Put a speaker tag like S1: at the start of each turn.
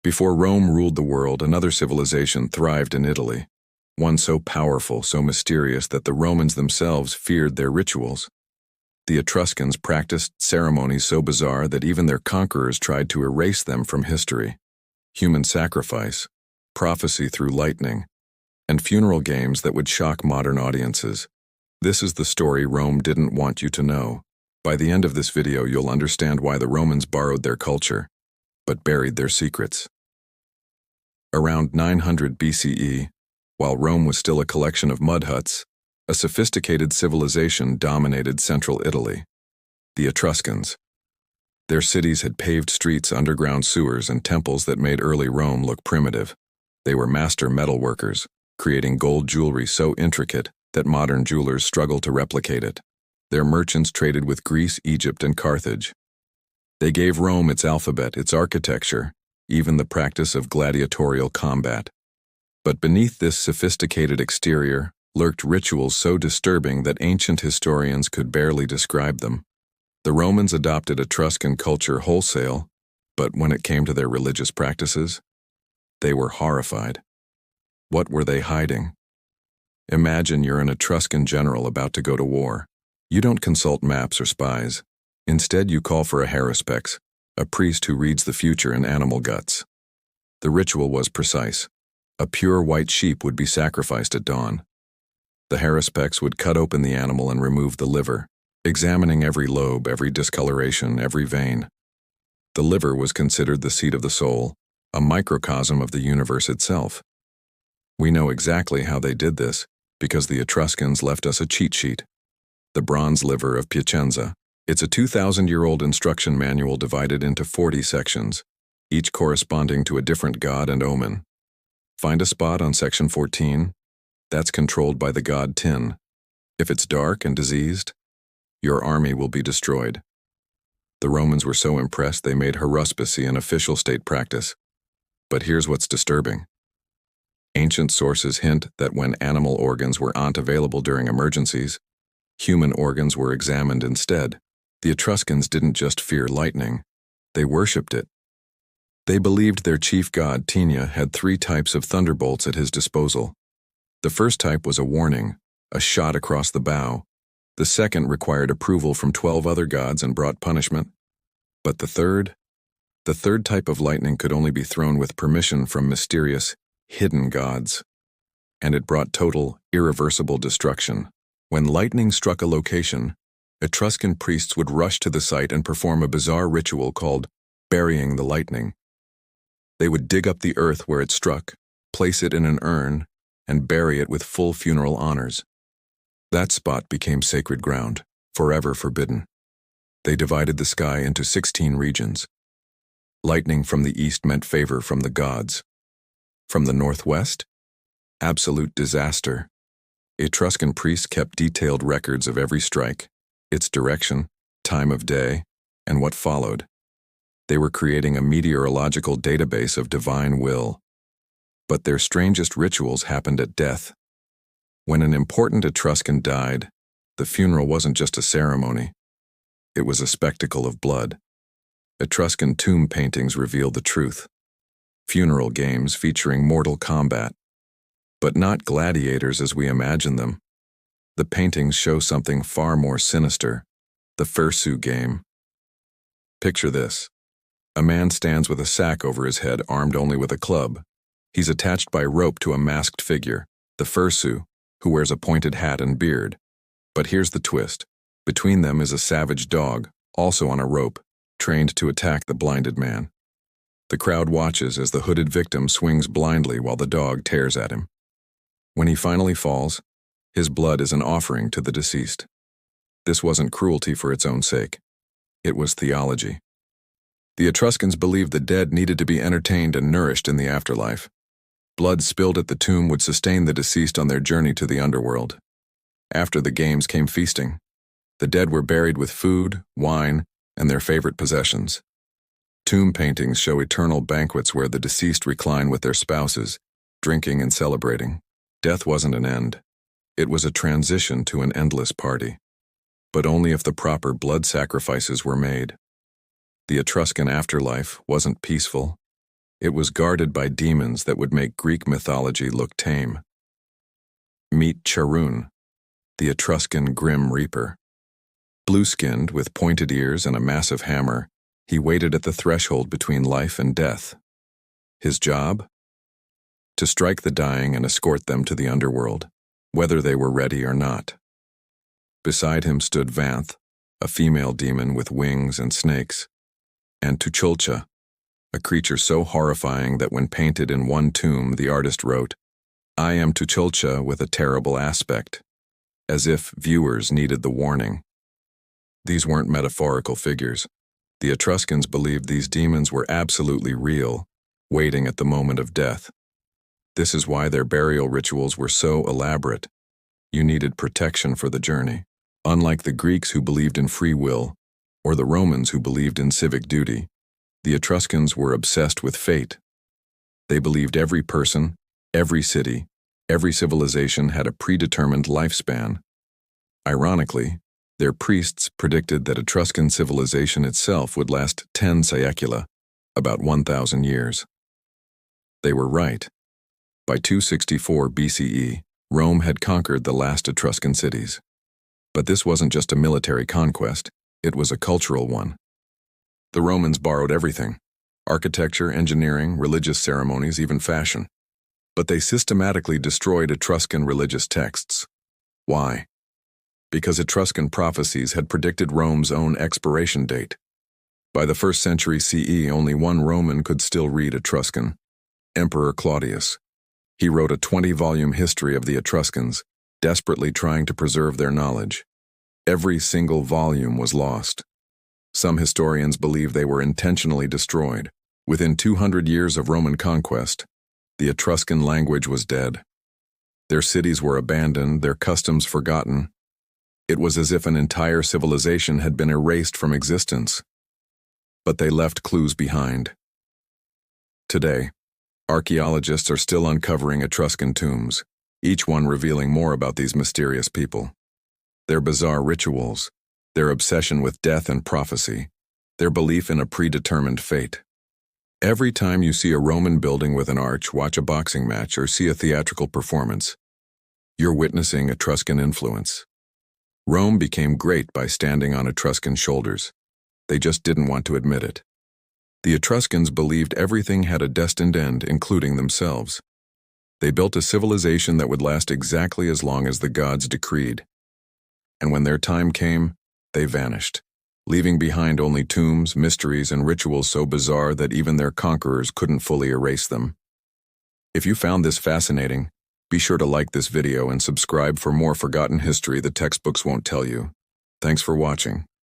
S1: Before Rome ruled the world, another civilization thrived in Italy, one so powerful, so mysterious that the Romans themselves feared their rituals. The Etruscans practiced ceremonies so bizarre that even their conquerors tried to erase them from history. Human sacrifice, prophecy through lightning, and funeral games that would shock modern audiences. This is the story Rome didn't want you to know. By the end of this video, you'll understand why the Romans borrowed their culture, but buried their secrets. Around 900 BCE, while Rome was still a collection of mud huts, a sophisticated civilization dominated central Italy, the Etruscans. Their cities had paved streets, underground sewers, and temples that made early Rome look primitive. They were master metalworkers, creating gold jewelry so intricate that modern jewelers struggle to replicate it. Their merchants traded with Greece, Egypt, and Carthage. They gave Rome its alphabet, its architecture, even the practice of gladiatorial combat. But beneath this sophisticated exterior lurked rituals so disturbing that ancient historians could barely describe them. The Romans adopted Etruscan culture wholesale, but when it came to their religious practices, they were horrified. What were they hiding? Imagine you're an Etruscan general about to go to war. You don't consult maps or spies. Instead, you call for a haruspice, a priest who reads the future in animal guts. The ritual was precise. A pure white sheep would be sacrificed at dawn. The haruspice would cut open the animal and remove the liver, examining every lobe, every discoloration, every vein. The liver was considered the seat of the soul, a microcosm of the universe itself. We know exactly how they did this, because the Etruscans left us a cheat sheet. The bronze liver of Piacenza. It's a 2,000-year-old instruction manual divided into 40 sections, each corresponding to a different god and omen. Find a spot on section 14. That's controlled by the god Tin. If it's dark and diseased, your army will be destroyed. The Romans were so impressed they made haruspice an official state practice. But here's what's disturbing. Ancient sources hint that when animal organs were not available during emergencies, human organs were examined instead. The Etruscans didn't just fear lightning, they worshipped it. They believed their chief god, Tina, had 3 types of thunderbolts at his disposal. The first type was a warning, a shot across the bow. The second required approval from 12 other gods and brought punishment. But the third type of lightning could only be thrown with permission from mysterious, hidden gods. And it brought total, irreversible destruction. When lightning struck a location, Etruscan priests would rush to the site and perform a bizarre ritual called burying the lightning. They would dig up the earth where it struck, place it in an urn, and bury it with full funeral honors. That spot became sacred ground, forever forbidden. They divided the sky into 16 regions. Lightning from the east meant favor from the gods. From the northwest, absolute disaster. Etruscan priests kept detailed records of every strike, its direction, time of day, and what followed. They were creating a meteorological database of divine will. But their strangest rituals happened at death. When an important Etruscan died, the funeral wasn't just a ceremony. It was a spectacle of blood. Etruscan tomb paintings reveal the truth. Funeral games featuring mortal combat. But not gladiators as we imagine them. The paintings show something far more sinister, the fursu game. Picture this. A man stands with a sack over his head, armed only with a club. He's attached by rope to a masked figure, the fursu, who wears a pointed hat and beard. But here's the twist. Between them is a savage dog, also on a rope, trained to attack the blinded man. The crowd watches as the hooded victim swings blindly while the dog tears at him. When he finally falls, his blood is an offering to the deceased. This wasn't cruelty for its own sake. It was theology. The Etruscans believed the dead needed to be entertained and nourished in the afterlife. Blood spilled at the tomb would sustain the deceased on their journey to the underworld. After the games came feasting. The dead were buried with food, wine, and their favorite possessions. Tomb paintings show eternal banquets where the deceased recline with their spouses, drinking and celebrating. Death wasn't an end. It was a transition to an endless party. But only if the proper blood sacrifices were made. The Etruscan afterlife wasn't peaceful. It was guarded by demons that would make Greek mythology look tame. Meet Charun, the Etruscan Grim Reaper. Blue-skinned, with pointed ears and a massive hammer, he waited at the threshold between life and death. His job? To strike the dying and escort them to the underworld, whether they were ready or not. Beside him stood Vanth, a female demon with wings and snakes, and Tuchulcha, a creature so horrifying that when painted in one tomb the artist wrote, "I am Tuchulcha with a terrible aspect," as if viewers needed the warning. These weren't metaphorical figures. The Etruscans believed these demons were absolutely real, waiting at the moment of death. This is why their burial rituals were so elaborate. You needed protection for the journey. Unlike the Greeks who believed in free will, or the Romans who believed in civic duty, the Etruscans were obsessed with fate. They believed every person, every city, every civilization had a predetermined lifespan. Ironically, their priests predicted that Etruscan civilization itself would last 10 saecula, about 1,000 years. They were right. By 264 BCE, Rome had conquered the last Etruscan cities. But this wasn't just a military conquest, it was a cultural one. The Romans borrowed everything: architecture, engineering, religious ceremonies, even fashion. But they systematically destroyed Etruscan religious texts. Why? Because Etruscan prophecies had predicted Rome's own expiration date. By the 1st century CE, only one Roman could still read Etruscan: Emperor Claudius. He wrote a 20-volume history of the Etruscans, desperately trying to preserve their knowledge. Every single volume was lost. Some historians believe they were intentionally destroyed. Within 200 years of Roman conquest, the Etruscan language was dead. Their cities were abandoned, their customs forgotten. It was as if an entire civilization had been erased from existence. But they left clues behind. Today, archaeologists are still uncovering Etruscan tombs, each one revealing more about these mysterious people. Their bizarre rituals, their obsession with death and prophecy, their belief in a predetermined fate. Every time you see a Roman building with an arch, watch a boxing match, or see a theatrical performance, you're witnessing Etruscan influence. Rome became great by standing on Etruscan shoulders. They just didn't want to admit it. The Etruscans believed everything had a destined end, including themselves. They built a civilization that would last exactly as long as the gods decreed. And when their time came, they vanished, leaving behind only tombs, mysteries, and rituals so bizarre that even their conquerors couldn't fully erase them. If you found this fascinating, be sure to like this video and subscribe for more forgotten history the textbooks won't tell you. Thanks for watching.